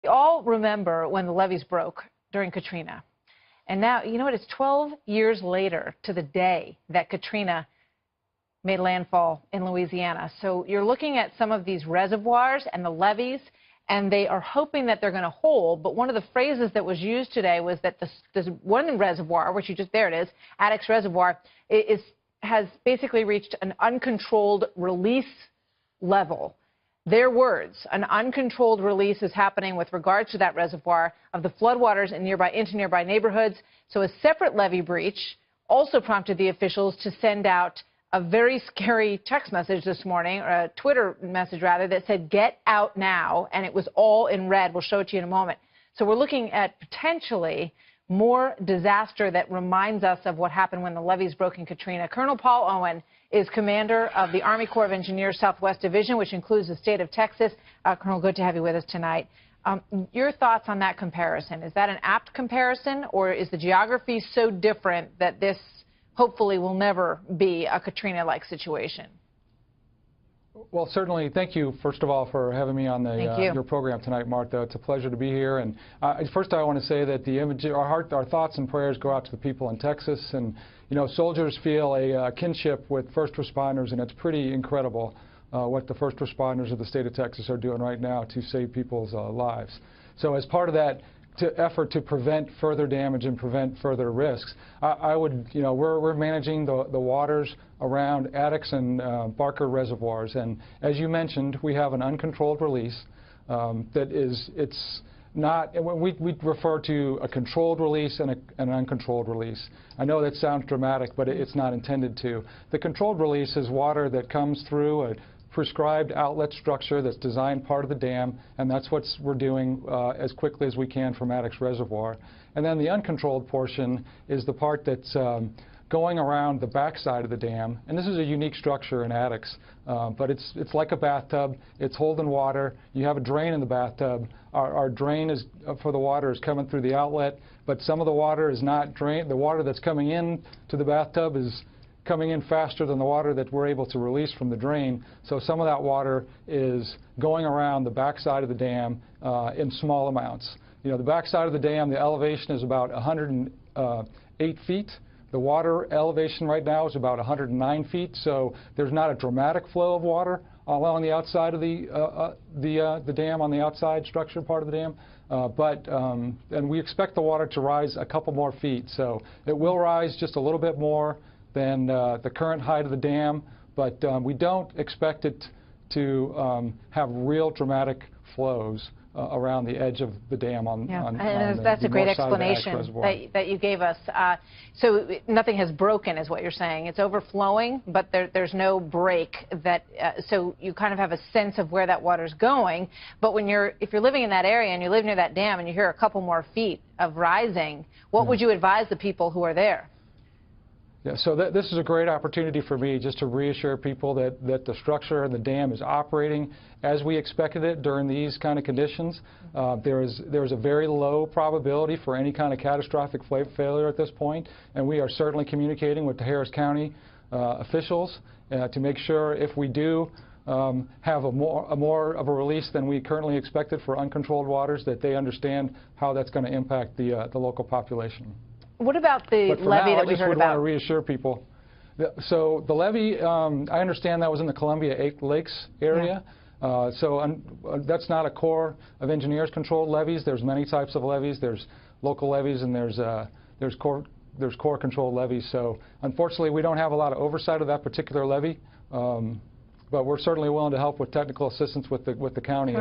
We all remember when the levees broke during Katrina. And now, you know what, it's 12 years later to the day that Katrina made landfall in Louisiana. So you're looking at some of these reservoirs and the levees, and they are hoping that they're going to hold. But one of the phrases that was used today was that this one reservoir, which you just, there it is, Addicks Reservoir, has basically reached an uncontrolled release level. Their words, an uncontrolled release is happening with regards to that reservoir of the floodwaters into nearby neighborhoods. So a separate levee breach also prompted the officials to send out a very scary text message this morning, or a Twitter message rather, that said, "Get out now," and it was all in red. We'll show it to you in a moment. So we're looking at potentially more disaster that reminds us of what happened when the levees broke in Katrina. Colonel Paul Owen is commander of the Army Corps of Engineers Southwest Division, which includes the state of Texas. Colonel, good to have you with us tonight. Your thoughts on that comparison? Is that an apt comparison, or is the geography so different that this hopefully will never be a Katrina-like situation? Well, certainly, thank you, first of all, for having me on your program tonight, Martha. It's a pleasure to be here. And first, I want to say that our thoughts and prayers go out to the people in Texas. And, you know, soldiers feel a kinship with first responders, and it's pretty incredible what the first responders of the state of Texas are doing right now to save people's lives. So as part of that effort to prevent further damage and prevent further risks, we're managing the waters around Addicks and Barker reservoirs, and as you mentioned, we have an uncontrolled release it's not, we refer to a controlled release and an uncontrolled release. I know that sounds dramatic, but it's not intended to. The controlled release is water that comes through a prescribed outlet structure that's designed part of the dam, and that's what we're doing as quickly as we can from Addicks Reservoir. And then the uncontrolled portion is the part that's going around the backside of the dam, and this is a unique structure in Addicks, but it's like a bathtub. It's holding water. You have a drain in the bathtub. Our drain for the water is coming through the outlet, but some of the water is not drained. The water that's coming in to the bathtub is coming in faster than the water that we're able to release from the drain. So some of that water is going around the backside of the dam in small amounts. You know, the backside of the dam, the elevation is about 108 feet. The water elevation right now is about 109 feet. So there's not a dramatic flow of water along the outside of the dam, on the outside structure part of the dam. And we expect the water to rise a couple more feet. So it will rise just a little bit more than the current height of the dam, but we don't expect it to have real dramatic flows around the edge of the dam that's a great explanation that you gave us. So nothing has broken is what you're saying. It's overflowing, but there's no break. So you kind of have a sense of where that water's going. But if you're living in that area and you live near that dam and you hear a couple more feet of rising, what would you advise the people who are there? Yeah, so this is a great opportunity for me just to reassure people that the structure and the dam is operating as we expected it during these kind of conditions. There's a very low probability for any kind of catastrophic failure at this point, and we are certainly communicating with the Harris County officials to make sure if we do have more of a release than we currently expected for uncontrolled waters, that they understand how that's going to impact the local population. What about the levee that we heard about? I just would want to reassure people. So the levee, I understand that was in the Columbia Lakes area. So that's not a Corps of Engineers controlled levees. There's many types of levees. There's local levees and there's Corps controlled levees. So unfortunately, we don't have a lot of oversight of that particular levee. But we're certainly willing to help with technical assistance with the county.